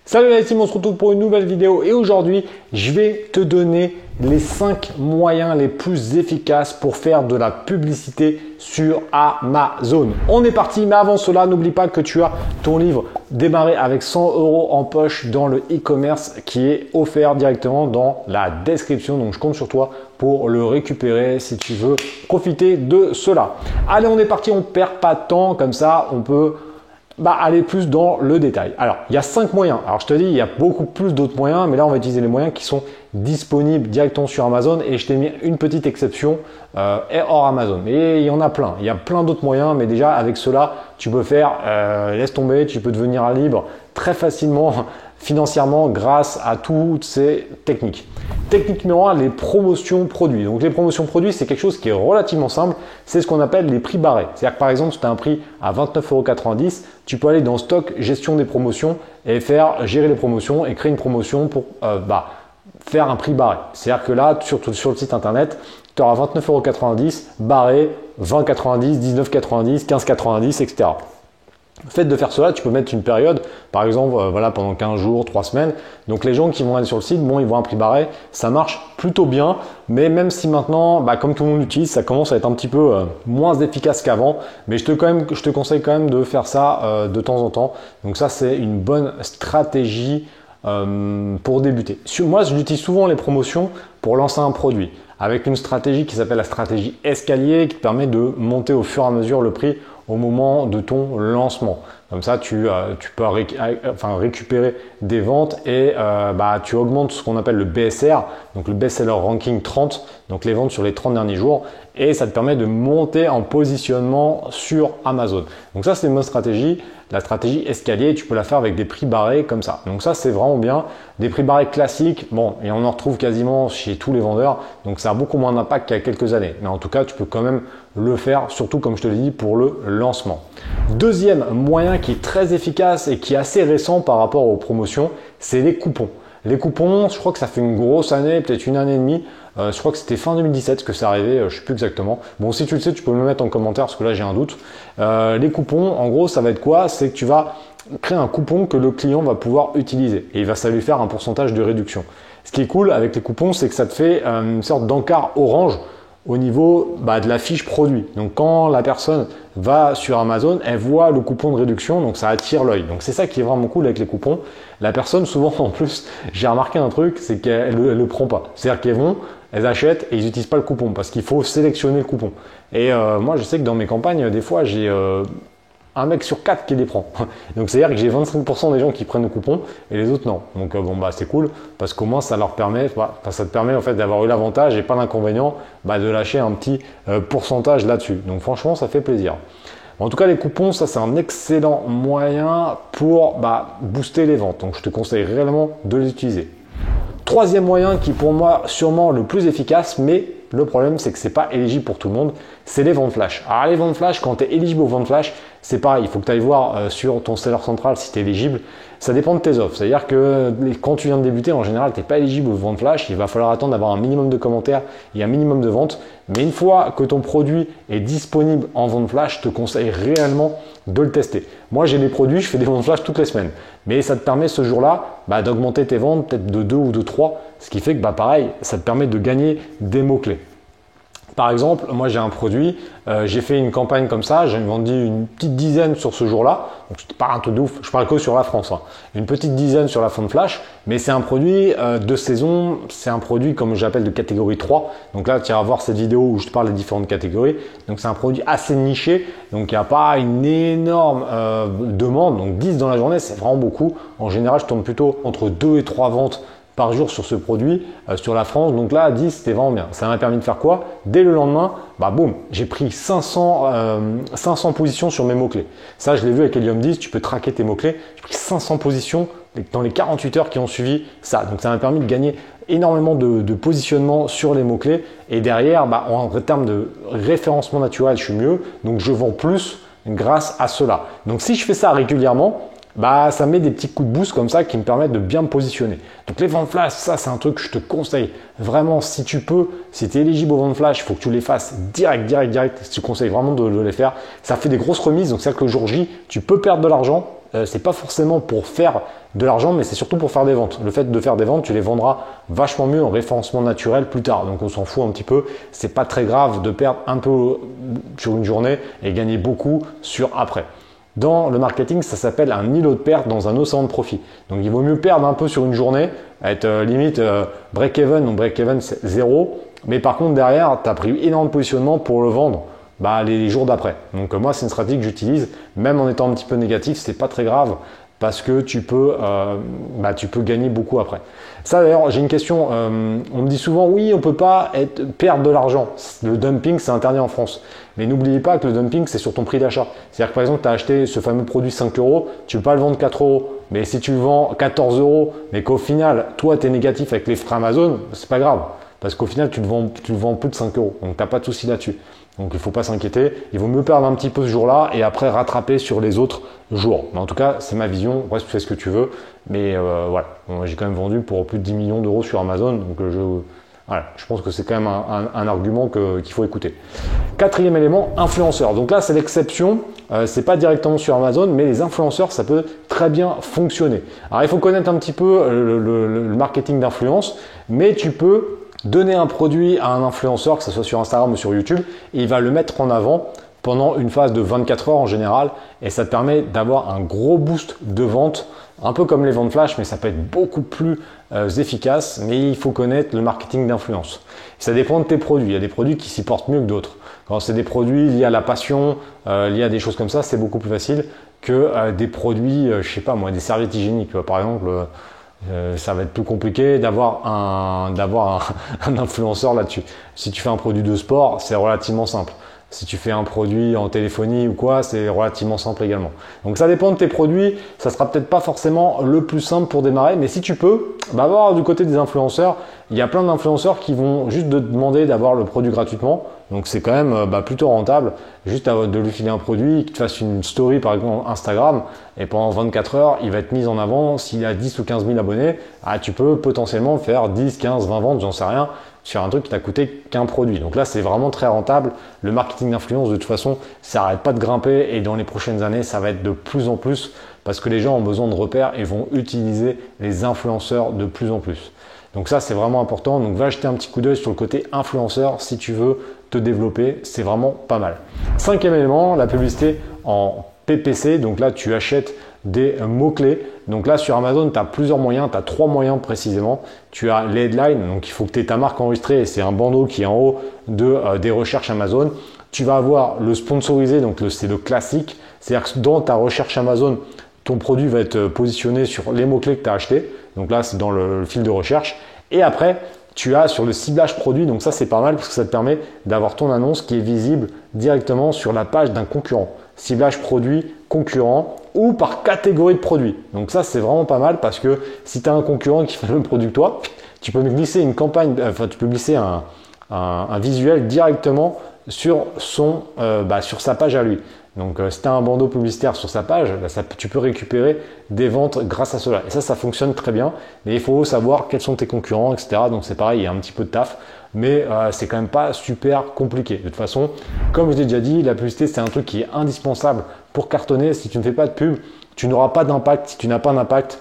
Salut la team, on se retrouve pour une nouvelle vidéo et aujourd'hui je vais te donner les 5 moyens les plus efficaces pour faire de la publicité sur Amazon. On est parti, mais avant cela n'oublie pas que tu as ton livre Démarrer avec 100 € en poche dans le e-commerce qui est offert directement dans la description. Donc je compte sur toi pour le récupérer si tu veux profiter de cela. Allez, on est parti, on ne perd pas de temps, comme ça on peut aller plus dans le détail. Alors, il y a 5 moyens. Alors, je te dis, il y a beaucoup plus d'autres moyens, mais là, on va utiliser les moyens qui sont disponibles directement sur Amazon et je t'ai mis une petite exception hors Amazon. Mais il y en a plein. Il y a plein d'autres moyens, mais déjà, avec cela, tu peux faire, laisse tomber, tu peux devenir libre très facilement financièrement grâce à toutes ces techniques. Technique numéro 1, les promotions produits. Donc les promotions produits, c'est quelque chose qui est relativement simple. C'est ce qu'on appelle les prix barrés. C'est-à-dire que par exemple, si tu as un prix à 29,90 €, tu peux aller dans stock, gestion des promotions et faire gérer les promotions et créer une promotion pour faire un prix barré. C'est-à-dire que là, sur le site internet, tu auras 29,90 € barré, 20,90 €, 19,90 €, 15,90 €, etc. Le fait de faire cela, tu peux mettre une période, par exemple, pendant 15 jours, 3 semaines. Donc les gens qui vont aller sur le site, ils voient un prix barré, ça marche plutôt bien. Mais même si maintenant, comme tout le monde l'utilise, ça commence à être un petit peu moins efficace qu'avant. Mais je te conseille quand même de faire ça de temps en temps. Donc ça, c'est une bonne stratégie pour débuter. Moi, j'utilise souvent les promotions pour lancer un produit avec une stratégie qui s'appelle la stratégie escalier qui te permet de monter au fur et à mesure le prix au moment de ton lancement. Comme ça, tu peux récupérer des ventes et tu augmentes ce qu'on appelle le BSR, donc le Best Seller Ranking 30, donc les ventes sur les 30 derniers jours. Et ça te permet de monter en positionnement sur Amazon. Donc ça, c'est une bonne stratégie. La stratégie escalier, tu peux la faire avec des prix barrés comme ça. Donc ça, c'est vraiment bien. Des prix barrés classiques, et on en retrouve quasiment chez tous les vendeurs. Donc ça a beaucoup moins d'impact qu'il y a quelques années. Mais en tout cas, tu peux quand même le faire, surtout comme je te l'ai dit, pour le lancement. Deuxième moyen qui est très efficace et qui est assez récent par rapport aux promotions, c'est les coupons. Les coupons, je crois que ça fait une grosse année, peut-être une année et demie. Je crois que c'était fin 2017 que c'est arrivé, je ne sais plus exactement. Bon, si tu le sais, tu peux me le mettre en commentaire parce que là j'ai un doute. Les coupons, en gros, ça va être quoi? C'est que tu vas créer un coupon que le client va pouvoir utiliser et ça va lui faire un pourcentage de réduction. Ce qui est cool avec les coupons, c'est que ça te fait une sorte d'encart orange au niveau de la fiche produit. Donc quand la personne va sur Amazon, elle voit le coupon de réduction, donc ça attire l'œil. Donc c'est ça qui est vraiment cool avec les coupons. La personne, souvent en plus, j'ai remarqué un truc, c'est qu'elle ne le prend pas. C'est-à-dire elles achètent et ils n'utilisent pas le coupon parce qu'il faut sélectionner le coupon. Et moi, je sais que dans mes campagnes, des fois, j'ai un mec sur 4 qui les prend. Donc c'est-à-dire que j'ai 25% des gens qui prennent le coupon et les autres non. Donc c'est cool parce qu'au moins ça leur permet, ça te permet en fait d'avoir eu l'avantage et pas l'inconvénient de lâcher un petit pourcentage là-dessus. Donc franchement, ça fait plaisir. En tout cas, les coupons, ça c'est un excellent moyen pour booster les ventes. Donc je te conseille réellement de les utiliser. Troisième moyen qui pour moi sûrement le plus efficace, mais le problème c'est que c'est pas éligible pour tout le monde, c'est les ventes flash. Alors les ventes flash, quand tu es éligible aux ventes flash, c'est pareil, il faut que tu ailles voir sur ton seller central si tu es éligible. Ça dépend de tes offres. C'est-à-dire que quand tu viens de débuter, en général, tu n'es pas éligible aux ventes flash. Il va falloir attendre d'avoir un minimum de commentaires et un minimum de ventes. Mais une fois que ton produit est disponible en vente flash, je te conseille réellement de le tester. Moi, j'ai des produits, je fais des ventes flash toutes les semaines. Mais ça te permet ce jour-là d'augmenter tes ventes peut-être de 2 ou de 3. Ce qui fait que pareil, ça te permet de gagner des mots-clés. Par exemple, moi j'ai un produit, j'ai fait une campagne comme ça, j'ai vendu une petite dizaine sur ce jour-là, donc c'était pas un truc de ouf, je parle que sur la France, une petite dizaine sur la fonte flash, mais c'est un produit de saison, c'est un produit comme j'appelle de catégorie 3, donc là tu iras voir cette vidéo où je te parle des différentes catégories, donc c'est un produit assez niché, donc il n'y a pas une énorme demande, donc 10 dans la journée c'est vraiment beaucoup, en général je tourne plutôt entre 2 et 3 ventes par jour sur ce produit sur la France. Donc là, à 10, c'était vraiment bien. Ça m'a permis de faire quoi? Dès le lendemain, boum, j'ai pris 500 positions sur mes mots-clés. Ça, je l'ai vu avec Helium 10, tu peux traquer tes mots-clés. J'ai pris 500 positions dans les 48 heures qui ont suivi ça. Donc ça m'a permis de gagner énormément de positionnement sur les mots-clés. Et derrière, en termes de référencement naturel, je suis mieux. Donc je vends plus grâce à cela. Donc si je fais ça régulièrement, ça me met des petits coups de boost comme ça qui me permettent de bien me positionner. Donc les ventes flash, ça c'est un truc que je te conseille vraiment si tu peux, si tu es éligible aux ventes flash, il faut que tu les fasses direct. Je te conseille vraiment de les faire. Ça fait des grosses remises, donc c'est-à-dire que le jour J, tu peux perdre de l'argent c'est pas forcément pour faire de l'argent, mais c'est surtout pour faire des ventes. Le fait de faire des ventes, tu les vendras vachement mieux en référencement naturel plus tard. Donc on s'en fout un petit peu. C'est pas très grave de perdre un peu sur une journée et gagner beaucoup sur après. Dans le marketing, ça s'appelle un îlot de perte dans un océan de profit. Donc il vaut mieux perdre un peu sur une journée, être limite break-even. Donc break-even c'est 0. Mais par contre derrière, tu as pris énormément de positionnement pour le vendre les jours d'après. Donc moi c'est une stratégie que j'utilise. Même en étant un petit peu négatif, c'est pas très grave. Parce que tu peux gagner beaucoup après. Ça d'ailleurs, j'ai une question. On me dit souvent, oui, on ne peut pas perdre de l'argent. Le dumping, c'est interdit en France. Mais n'oubliez pas que le dumping, c'est sur ton prix d'achat. C'est-à-dire que par exemple, tu as acheté ce fameux produit 5 euros, tu ne peux pas le vendre 4 euros. Mais si tu le vends 14 euros, mais qu'au final, toi, tu es négatif avec les frais Amazon, c'est pas grave. Parce qu'au final, tu le vends plus de 5 euros. Donc, tu n'as pas de souci là-dessus. Donc, il ne faut pas s'inquiéter. Il vaut mieux perdre un petit peu ce jour-là et après rattraper sur les autres jours. Mais en tout cas, c'est ma vision. Bref, tu fais ce que tu veux. Mais voilà, j'ai quand même vendu pour plus de 10 millions d'euros sur Amazon. Donc, je pense que c'est quand même un argument qu'il faut écouter. Quatrième élément, influenceur. Donc là, c'est l'exception. C'est pas directement sur Amazon, mais les influenceurs, ça peut très bien fonctionner. Alors, il faut connaître un petit peu le marketing d'influence, mais tu peux donner un produit à un influenceur, que ce soit sur Instagram ou sur YouTube, et il va le mettre en avant pendant une phase de 24 heures en général, et ça te permet d'avoir un gros boost de vente, un peu comme les ventes flash, mais ça peut être beaucoup plus efficace, mais il faut connaître le marketing d'influence. Ça dépend de tes produits, il y a des produits qui s'y portent mieux que d'autres. Quand c'est des produits liés à la passion, liés à des choses comme ça, c'est beaucoup plus facile que des produits, je sais pas moi, des serviettes hygiéniques, par exemple. Ça va être plus compliqué d'avoir un influenceur là-dessus. Si tu fais un produit de sport, c'est relativement simple. Si tu fais un produit en téléphonie ou quoi, c'est relativement simple également. Donc ça dépend de tes produits, ça sera peut-être pas forcément le plus simple pour démarrer, mais si tu peux, voir du côté des influenceurs, il y a plein d'influenceurs qui vont juste te demander d'avoir le produit gratuitement. Donc c'est quand même plutôt rentable, juste de lui filer un produit, qu'il te fasse une story par exemple Instagram, et pendant 24 heures, il va être mis en avant. S'il a 10 ou 15 000 abonnés, tu peux potentiellement faire 10, 15, 20 ventes, j'en sais rien, sur un truc qui t'a coûté qu'un produit. Donc là, c'est vraiment très rentable. Le marketing d'influence, de toute façon, ça n'arrête pas de grimper, et dans les prochaines années, ça va être de plus en plus, parce que les gens ont besoin de repères et vont utiliser les influenceurs de plus en plus. Donc ça, c'est vraiment important. Donc va jeter un petit coup d'œil sur le côté influenceur si tu veux te développer, c'est vraiment pas mal. Cinquième élément, la publicité en PPC. Donc là, tu achètes des mots-clés. Donc là, sur Amazon, tu as plusieurs moyens. Tu as 3 moyens précisément. Tu as l'headline, donc il faut que tu aies ta marque enregistrée et c'est un bandeau qui est en haut des recherches Amazon. Tu vas avoir le sponsorisé, donc c'est le classique. C'est-à-dire que dans ta recherche Amazon, ton produit va être positionné sur les mots-clés que tu as achetés. Donc là, c'est dans le fil de recherche. Et après, tu as sur le ciblage produit, donc ça c'est pas mal parce que ça te permet d'avoir ton annonce qui est visible directement sur la page d'un concurrent. Ciblage produit concurrent ou par catégorie de produits. Donc ça c'est vraiment pas mal parce que si tu as un concurrent qui fait le même produit que toi, tu peux glisser une campagne, tu peux glisser un visuel directement sur sa page à lui. Donc si tu as un bandeau publicitaire sur sa page, tu peux récupérer des ventes grâce à cela. Et ça fonctionne très bien. Mais il faut savoir quels sont tes concurrents, etc. Donc c'est pareil, il y a un petit peu de taf. Mais c'est quand même pas super compliqué. De toute façon, comme je l'ai déjà dit, la publicité c'est un truc qui est indispensable pour cartonner. Si tu ne fais pas de pub, tu n'auras pas d'impact. Si tu n'as pas d'impact,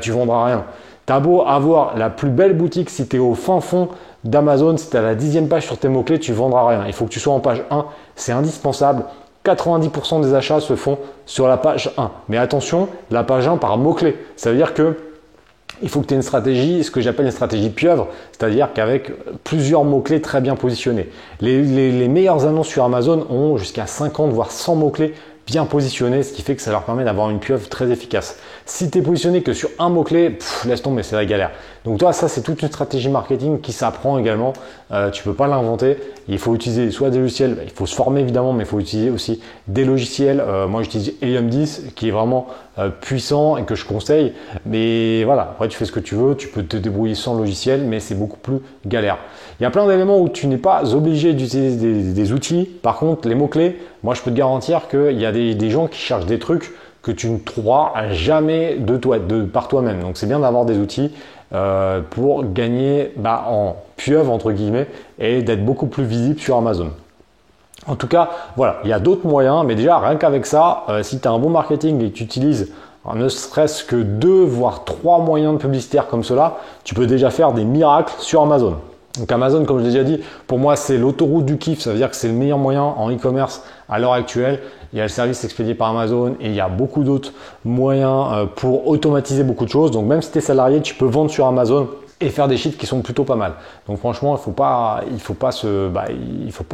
tu vendras rien. Tu as beau avoir la plus belle boutique, si tu es au fin fond d'Amazon, si tu as la 10e page sur tes mots-clés, tu vendras rien. Il faut que tu sois en page 1, c'est indispensable. 90% des achats se font sur la page 1. Mais attention, la page 1 par mots-clés. Ça veut dire que il faut que tu aies une stratégie, ce que j'appelle une stratégie pieuvre, c'est-à-dire qu'avec plusieurs mots-clés très bien positionnés. Les meilleures annonces sur Amazon ont jusqu'à 50 voire 100 mots-clés bien positionnés, ce qui fait que ça leur permet d'avoir une pieuvre très efficace. Si tu es positionné que sur un mot-clé, laisse tomber, c'est la galère. Donc toi, ça c'est toute une stratégie marketing qui s'apprend également. Tu peux pas l'inventer. Il faut utiliser soit des logiciels, il faut se former évidemment, mais il faut utiliser aussi des logiciels. Moi j'utilise Helium 10 qui est vraiment puissant et que je conseille. Mais voilà, après tu fais ce que tu veux, tu peux te débrouiller sans logiciel, mais c'est beaucoup plus galère. Il y a plein d'éléments où tu n'es pas obligé d'utiliser des outils. Par contre, les mots-clés, moi je peux te garantir qu'il y a des gens qui cherchent des trucs que tu ne trouveras jamais par toi-même. Donc c'est bien d'avoir des outils pour gagner en pieuvre entre guillemets et d'être beaucoup plus visible sur Amazon. En tout cas, voilà, il y a d'autres moyens, mais déjà rien qu'avec ça, si tu as un bon marketing et que tu utilises ne serait-ce que 2 voire 3 moyens de publicitaire comme cela, tu peux déjà faire des miracles sur Amazon. Donc Amazon, comme je l'ai déjà dit, pour moi c'est l'autoroute du kiff, ça veut dire que c'est le meilleur moyen en e-commerce à l'heure actuelle. Il y a le service expédié par Amazon et il y a beaucoup d'autres moyens pour automatiser beaucoup de choses. Donc même si tu es salarié, tu peux vendre sur Amazon et faire des chiffres qui sont plutôt pas mal. Donc franchement, il faut pas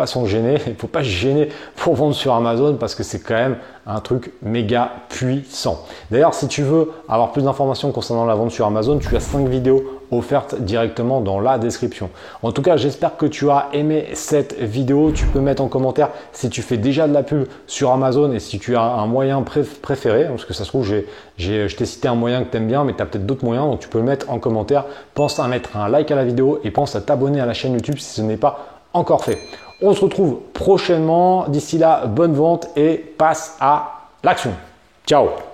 s'en gêner, il faut pas se gêner pour vendre sur Amazon parce que c'est quand même un truc méga puissant. D'ailleurs, si tu veux avoir plus d'informations concernant la vente sur Amazon, tu as 5 vidéos offertes directement dans la description. En tout cas, j'espère que tu as aimé cette vidéo. Tu peux mettre en commentaire si tu fais déjà de la pub sur Amazon et si tu as un moyen préféré, parce que ça se trouve, je t'ai cité un moyen que tu aimes bien, mais tu as peut-être d'autres moyens, donc tu peux le mettre en commentaire. Pense à mettre un like à la vidéo et pense à t'abonner à la chaîne YouTube si ce n'est pas encore fait. On se retrouve prochainement. D'ici là, bonne vente et passe à l'action. Ciao!